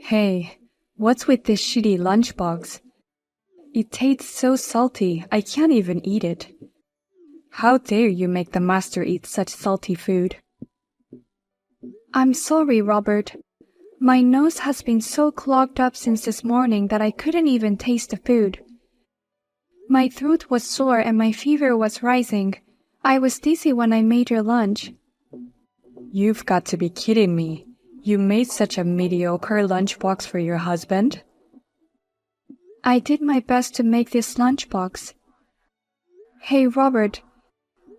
Hey, what's with this shitty lunchbox? It tastes so salty, I can't even eat it. How dare you make the master eat such salty food? I'm sorry, Robert. My nose has been so clogged up since this morning that I couldn't even taste the food. My throat was sore and my fever was rising. I was dizzy when I made your lunch. You've got to be kidding me. You made such a mediocre lunchbox for your husband? I did my best to make this lunchbox. Hey, Robert.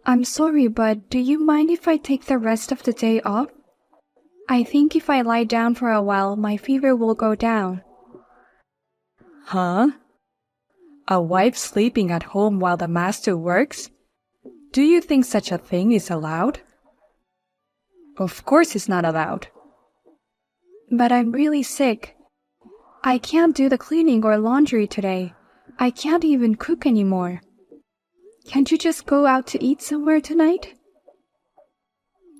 I'm sorry, but do you mind if I take the rest of the day off? I think if I lie down for a while, my fever will go down. Huh? A wife sleeping at home while the master works? Do you think such a thing is allowed? Of course it's not allowed. But I'm really sick. I can't do the cleaning or laundry today. I can't even cook anymore. Can't you just go out to eat somewhere tonight?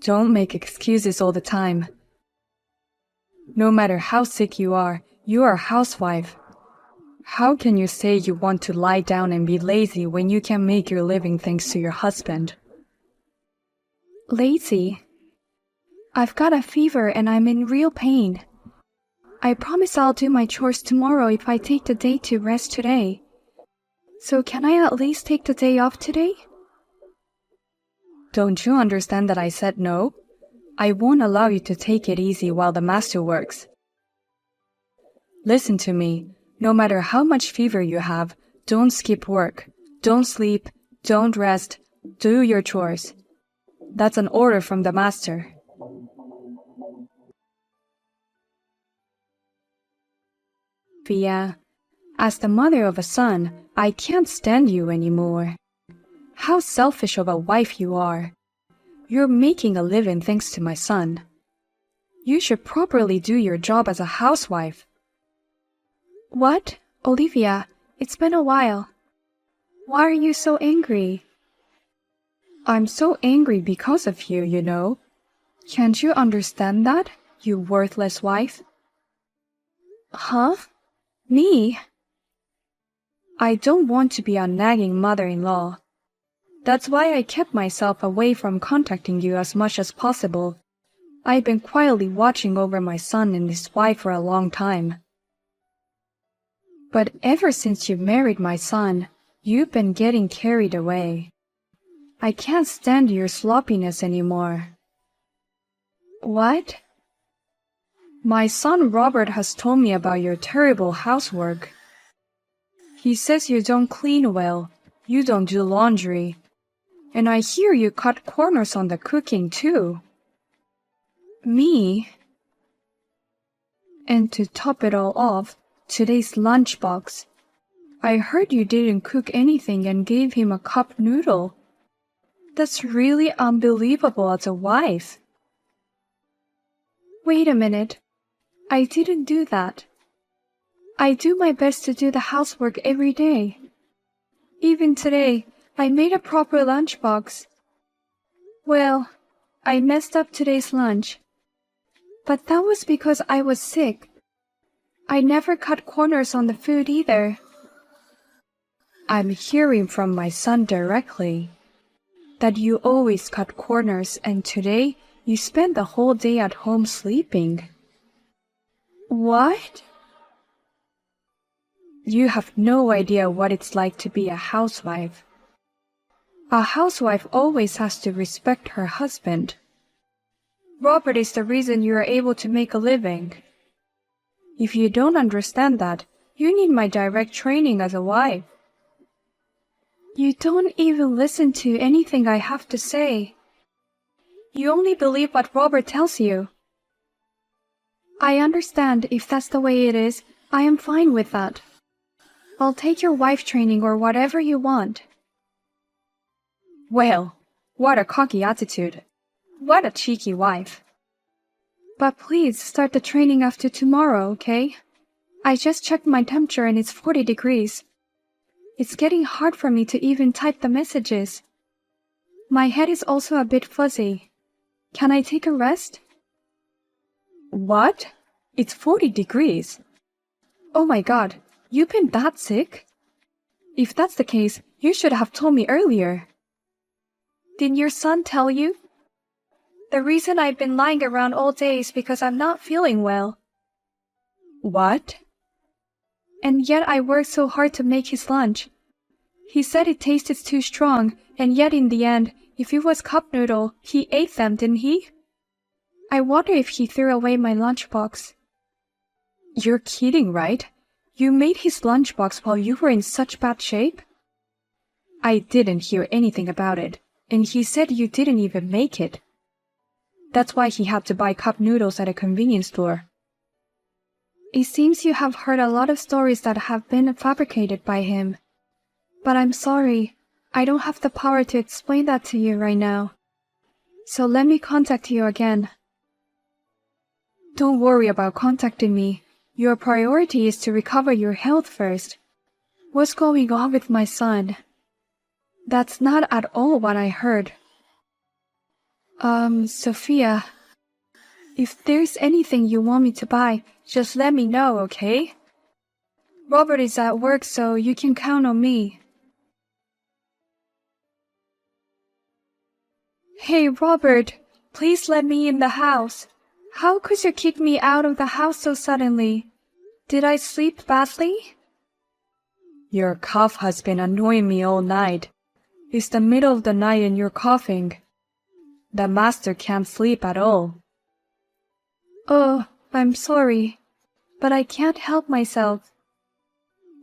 Don't make excuses all the time. No matter how sick you are a housewife. How can you say you want to lie down and be lazy when you can make your living thanks to your husband? Lazy? I've got a fever and I'm in real pain. I promise I'll do my chores tomorrow if I take the day to rest today. So can I at least take the day off today? Don't you understand that I said no? I won't allow you to take it easy while the master works. Listen to me. No matter how much fever you have, don't skip work. Don't sleep. Don't rest. Do your chores. That's an order from the master. Via, as the mother of a son, I can't stand you anymore. How selfish of a wife you are. You're making a living thanks to my son. You should properly do your job as a housewife. What? Olivia, it's been a while. Why are you so angry? I'm so angry because of you, you know. Can't you understand that, you worthless wife? Huh? Me? I don't want to be a nagging mother-in-law. That's why I kept myself away from contacting you as much as possible. I've been quietly watching over my son and his wife for a long time. But ever since you married my son, you've been getting carried away. I can't stand your sloppiness anymore. What? My son Robert has told me about your terrible housework. He says you don't clean well, you don't do laundry, and I hear you cut corners on the cooking too. Me? And to top it all off, today's lunchbox. I heard you didn't cook anything and gave him a cup noodle. That's really unbelievable as a wife. Wait a minute. I didn't do that. I do my best to do the housework every day. Even today, I made a proper lunchbox. Well, I messed up today's lunch. But that was because I was sick. I never cut corners on the food either. I'm hearing from my son directly that you always cut corners and today you spent the whole day at home sleeping. What? You have no idea what it's like to be a housewife. A housewife always has to respect her husband. Robert is the reason you are able to make a living. If you don't understand that, you need my direct training as a wife. You don't even listen to anything I have to say. You only believe what Robert tells you. I understand if that's the way it is. I am fine with that. I'll take your wife training or whatever you want. Well, what a cocky attitude. What a cheeky wife. But please start the training after tomorrow, okay? I just checked my temperature and it's 40 degrees. It's getting hard for me to even type the messages. My head is also a bit fuzzy. Can I take a rest? What? It's 40 degrees. Oh my God, you've been that sick? If that's the case, you should have told me earlier. Didn't your son tell you? The reason I've been lying around all day is because I'm not feeling well. What? And yet I worked so hard to make his lunch. He said it tasted too strong, and yet in the end, if it was cup noodle, he ate them, didn't he? I wonder if he threw away my lunchbox. You're kidding, right? You made his lunchbox while you were in such bad shape? I didn't hear anything about it, and he said you didn't even make it. That's why he had to buy cup noodles at a convenience store. It seems you have heard a lot of stories that have been fabricated by him. But I'm sorry, I don't have the power to explain that to you right now. So let me contact you again. Don't worry about contacting me. Your priority is to recover your health first. What's going on with my son? That's not at all what I heard. Sophia, if there's anything you want me to buy, just let me know, okay? Robert is at work, so you can count on me. Hey, Robert, please let me in the house. How could you kick me out of the house so suddenly? Did I sleep badly? Your cough has been annoying me all night. It's the middle of the night and you're coughing. The master can't sleep at all. Oh, I'm sorry, but I can't help myself.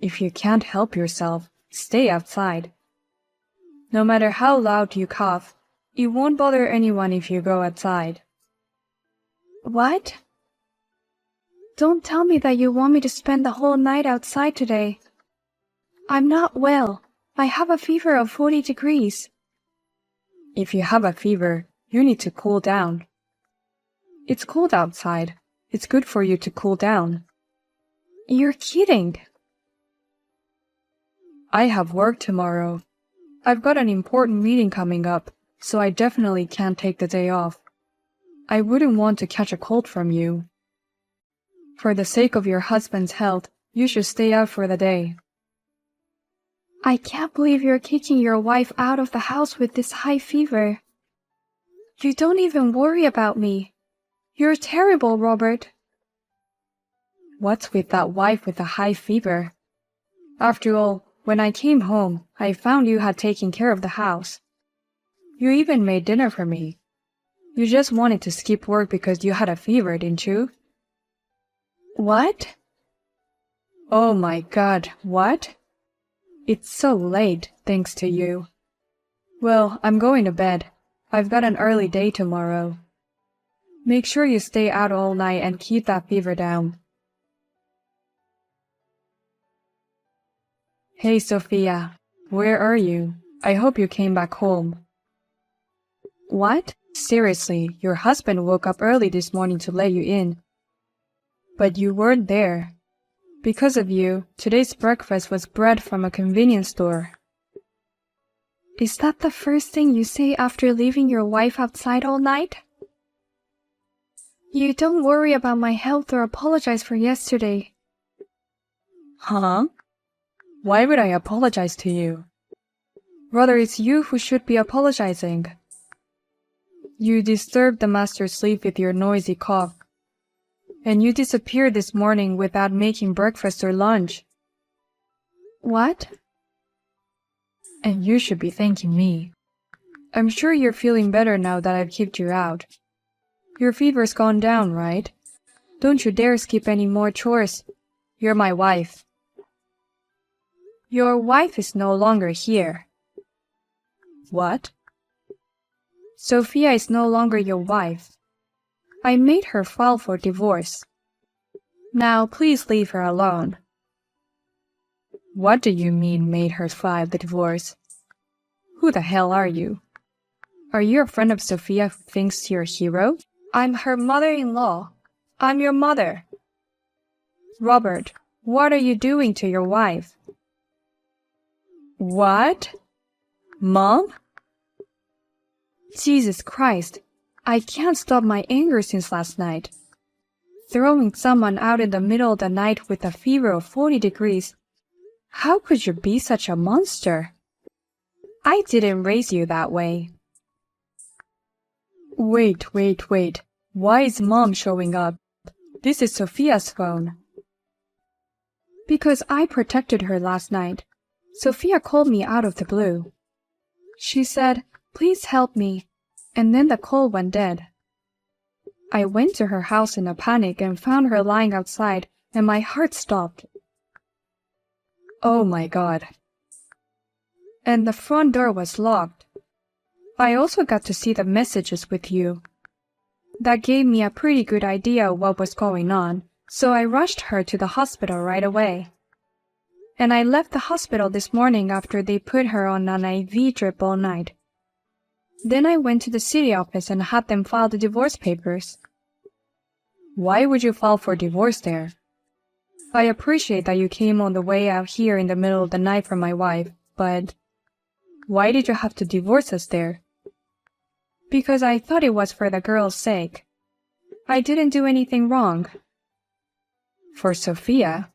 If you can't help yourself, stay outside. No matter how loud you cough, it won't bother anyone if you go outside. What? Don't tell me that you want me to spend the whole night outside today. I'm not well. I have a fever of 40 degrees. If you have a fever, you need to cool down. It's cold outside. It's good for you to cool down. You're kidding. I have work tomorrow. I've got an important meeting coming up, so I definitely can't take the day off. I wouldn't want to catch a cold from you. For the sake of your husband's health, you should stay out for the day. I can't believe you're kicking your wife out of the house with this high fever. You don't even worry about me. You're terrible, Robert. What's with that wife with a high fever? After all, when I came home, I found you had taken care of the house. You even made dinner for me. You just wanted to skip work because you had a fever, didn't you? What? Oh my God, what? It's so late, thanks to you. Well, I'm going to bed. I've got an early day tomorrow. Make sure you stay out all night and keep that fever down. Hey, Sophia, where are you? I hope you came back home. What? Seriously, your husband woke up early this morning to let you in. But you weren't there. Because of you, today's breakfast was bread from a convenience store. Is that the first thing you say after leaving your wife outside all night? You don't worry about my health or apologize for yesterday. Huh? Why would I apologize to you? Rather, it's you who should be apologizing. You disturbed the master's sleep with your noisy cough. And you disappeared this morning without making breakfast or lunch. What? And you should be thanking me. I'm sure you're feeling better now that I've kicked you out. Your fever's gone down, right? Don't you dare skip any more chores. You're my wife. Your wife is no longer here. What? Sophia is no longer your wife. I made her file for divorce. Now please leave her alone. What do you mean made her file the divorce? Who the hell are you? Are you a friend of Sophia who thinks you're a hero? I'm her mother-in-law. I'm your mother. Robert, what are you doing to your wife? What? Mom? Jesus Christ, I can't stop my anger since last night. Throwing someone out in the middle of the night with a fever of 40 degrees. How could you be such a monster? I didn't raise you that way. Wait. Why is Mom showing up? This is Sophia's phone. Because I protected her last night. Sophia called me out of the blue. She said, "Please help me," and then the call went dead. I went to her house in a panic and found her lying outside, and my heart stopped. Oh my God. And the front door was locked. I also got to see the messages with you. That gave me a pretty good idea of what was going on, so I rushed her to the hospital right away. And I left the hospital this morning after they put her on an IV drip all night. Then I went to the city office and had them file the divorce papers. Why would you file for divorce there? I appreciate that you came on the way out here in the middle of the night for my wife, but why did you have to divorce us there? Because I thought it was for the girl's sake. I didn't do anything wrong. For Sophia?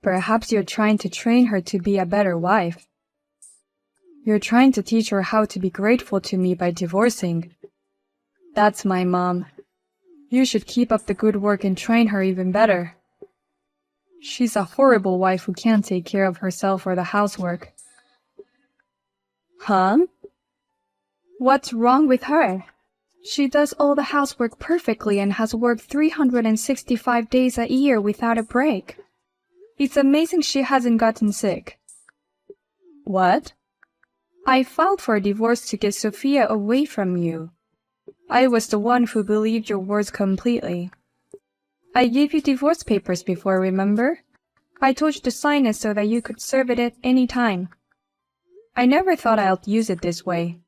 Perhaps you're trying to train her to be a better wife. You're trying to teach her how to be grateful to me by divorcing. That's my mom. You should keep up the good work and train her even better. She's a horrible wife who can't take care of herself or the housework. Huh? What's wrong with her? She does all the housework perfectly and has worked 365 days a year without a break. It's amazing she hasn't gotten sick. What? I filed for a divorce to get Sophia away from you. I was the one who believed your words completely. I gave you divorce papers before, remember? I told you to sign it so that you could serve it at any time. I never thought I'd use it this way.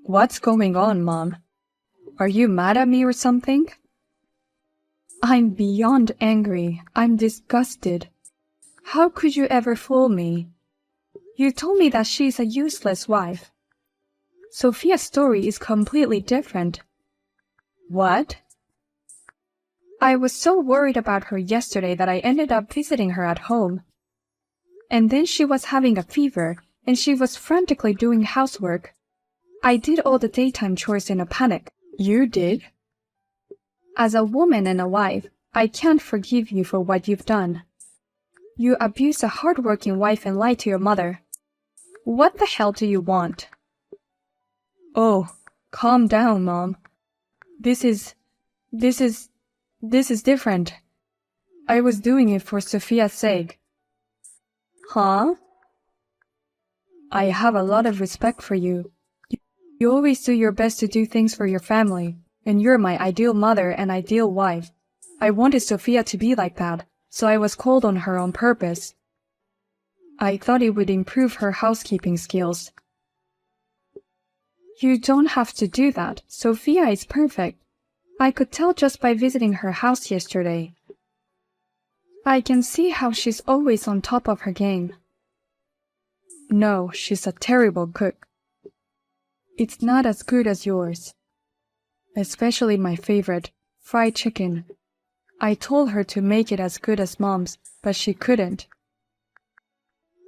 What's going on, Mom? Are you mad at me or something? I'm beyond angry. I'm disgusted. How could you ever fool me? You told me that she's a useless wife. Sophia's story is completely different. What? I was so worried about her yesterday that I ended up visiting her at home. And then she was having a fever, and she was frantically doing housework. I did all the daytime chores in a panic. You did? As a woman and a wife, I can't forgive you for what you've done. You abused a hard-working wife and lied to your mother. What the hell do you want? Oh, calm down, Mom. This is different. I was doing it for Sophia's sake. Huh? I have a lot of respect for you. You always do your best to do things for your family, and you're my ideal mother and ideal wife. I wanted Sophia to be like that, so I was cold on her on purpose. I thought it would improve her housekeeping skills. You don't have to do that. Sophia is perfect. I could tell just by visiting her house yesterday. I can see how she's always on top of her game. No, she's a terrible cook. It's not as good as yours. Especially my favorite, fried chicken. I told her to make it as good as Mom's, but she couldn't.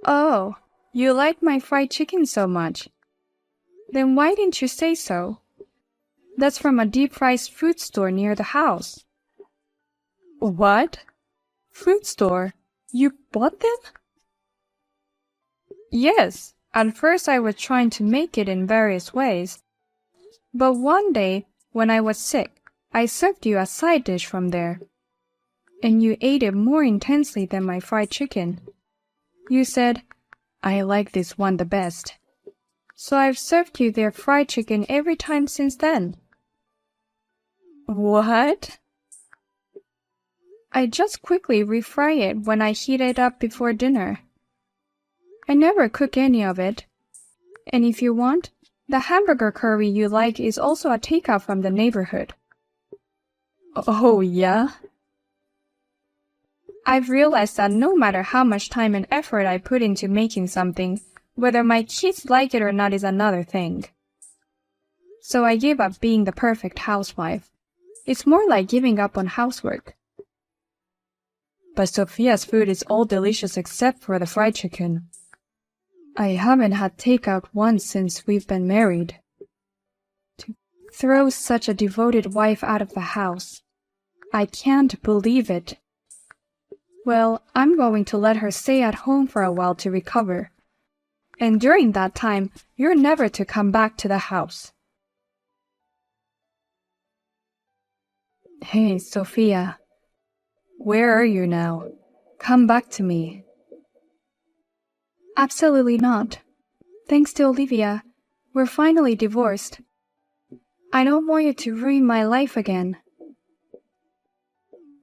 Oh, you like my fried chicken so much? Then why didn't you say so? That's from a deep-fried fruit store near the house. What? Fruit store? You bought them? Yes. At first I was trying to make it in various ways. But one day, when I was sick, I served you a side dish from there. And you ate it more intensely than my fried chicken. You said, "I like this one the best." So I've served you their fried chicken every time since then. What? I just quickly refry it when I heat it up before dinner. I never cook any of it. And if you want, the hamburger curry you like is also a takeout from the neighborhood. Oh, yeah? I've realized that no matter how much time and effort I put into making something, whether my kids like it or not is another thing. So I gave up being the perfect housewife. It's more like giving up on housework. But Sophia's food is all delicious except for the fried chicken. I haven't had takeout once since we've been married. To throw such a devoted wife out of the house. I can't believe it. Well, I'm going to let her stay at home for a while to recover. And during that time, you're never to come back to the house. Hey, Sophia. Where are you now? Come back to me. Absolutely not. Thanks to Olivia, we're finally divorced. I don't want you to ruin my life again.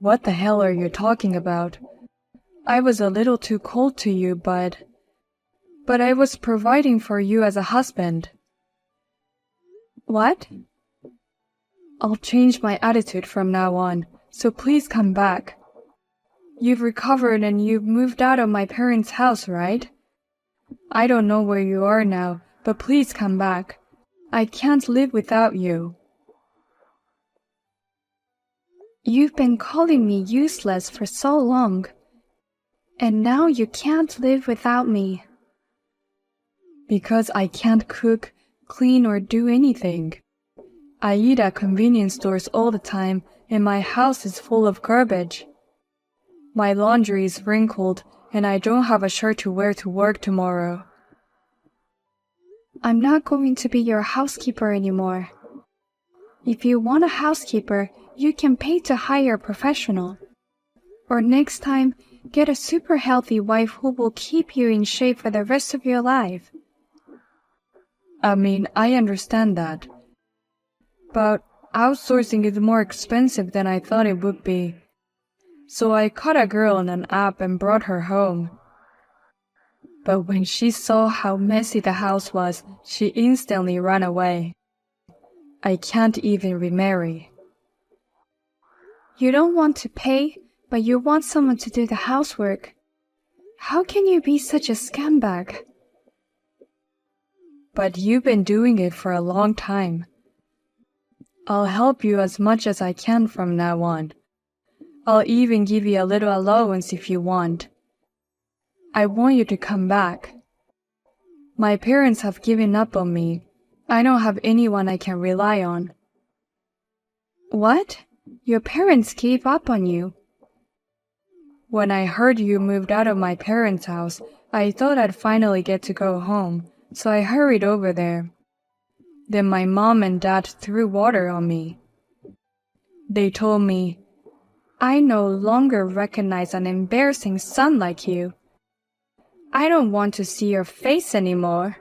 What the hell are you talking about? I was a little too cold to you, but I was providing for you as a husband. What? I'll change my attitude from now on, so please come back. You've recovered and you've moved out of my parents' house, right? I don't know where you are now, but please come back. I can't live without you. You've been calling me useless for so long, and now you can't live without me. Because I can't cook, clean, or do anything. I eat at convenience stores all the time, and my house is full of garbage. My laundry is wrinkled, and I don't have a shirt to wear to work tomorrow. I'm not going to be your housekeeper anymore. If you want a housekeeper, you can pay to hire a professional. Or next time, get a super healthy wife who will keep you in shape for the rest of your life. I mean, I understand that. But outsourcing is more expensive than I thought it would be. So I caught a girl on an app and brought her home. But when she saw how messy the house was, she instantly ran away. I can't even remarry. You don't want to pay, but you want someone to do the housework. How can you be such a scumbag? But you've been doing it for a long time. I'll help you as much as I can from now on. I'll even give you a little allowance if you want. I want you to come back. My parents have given up on me. I don't have anyone I can rely on. What? Your parents gave up on you? When I heard you moved out of my parents' house, I thought I'd finally get to go home, so I hurried over there. Then my mom and dad threw water on me. They told me, I no longer recognize an embarrassing son like you. I don't want to see your face anymore.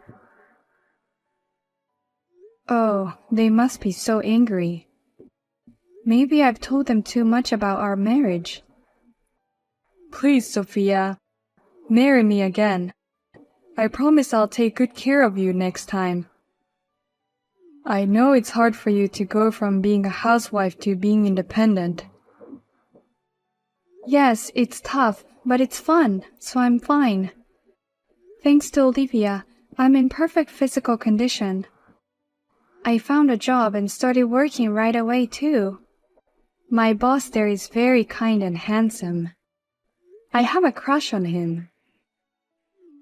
Oh, they must be so angry. Maybe I've told them too much about our marriage. Please, Sophia, marry me again. I promise I'll take good care of you next time. I know it's hard for you to go from being a housewife to being independent. Yes, it's tough, but it's fun, so I'm fine. Thanks to Olivia, I'm in perfect physical condition. I found a job and started working right away too. My boss there is very kind and handsome. I have a crush on him.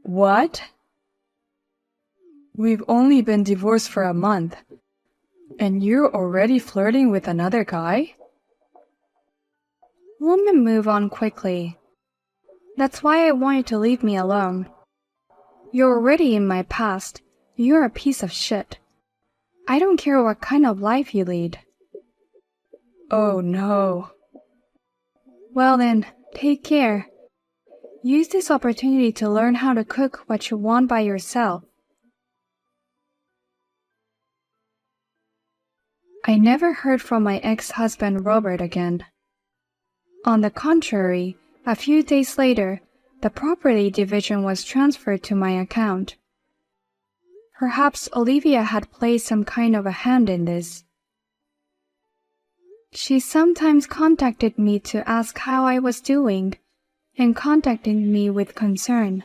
What? We've only been divorced for a month, and you're already flirting with another guy? Women move on quickly. That's why I want you to leave me alone. You're already in my past. You're a piece of shit. I don't care what kind of life you lead. Oh no. Well then, take care. Use this opportunity to learn how to cook what you want by yourself. I never heard from my ex-husband Robert again. On the contrary, a few days later, the property division was transferred to my account. Perhaps Olivia had played some kind of a hand in this. She sometimes contacted me to ask how I was doing, and contacted me with concern.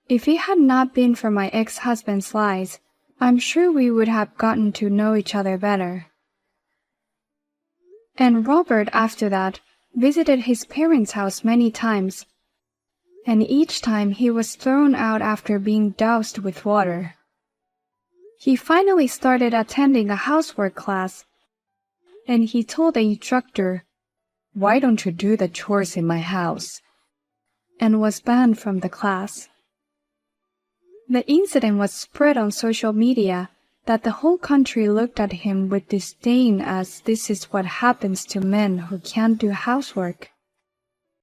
If it had not been for my ex-husband's lies, I'm sure we would have gotten to know each other better. And Robert, after that, visited his parents' house many times, and each time he was thrown out after being doused with water. He finally started attending a housework class, and he told the instructor, "Why don't you do the chores in my house?" and was banned from the class. The incident was spread on social media that the whole country looked at him with disdain, as this is what happens to men who can't do housework.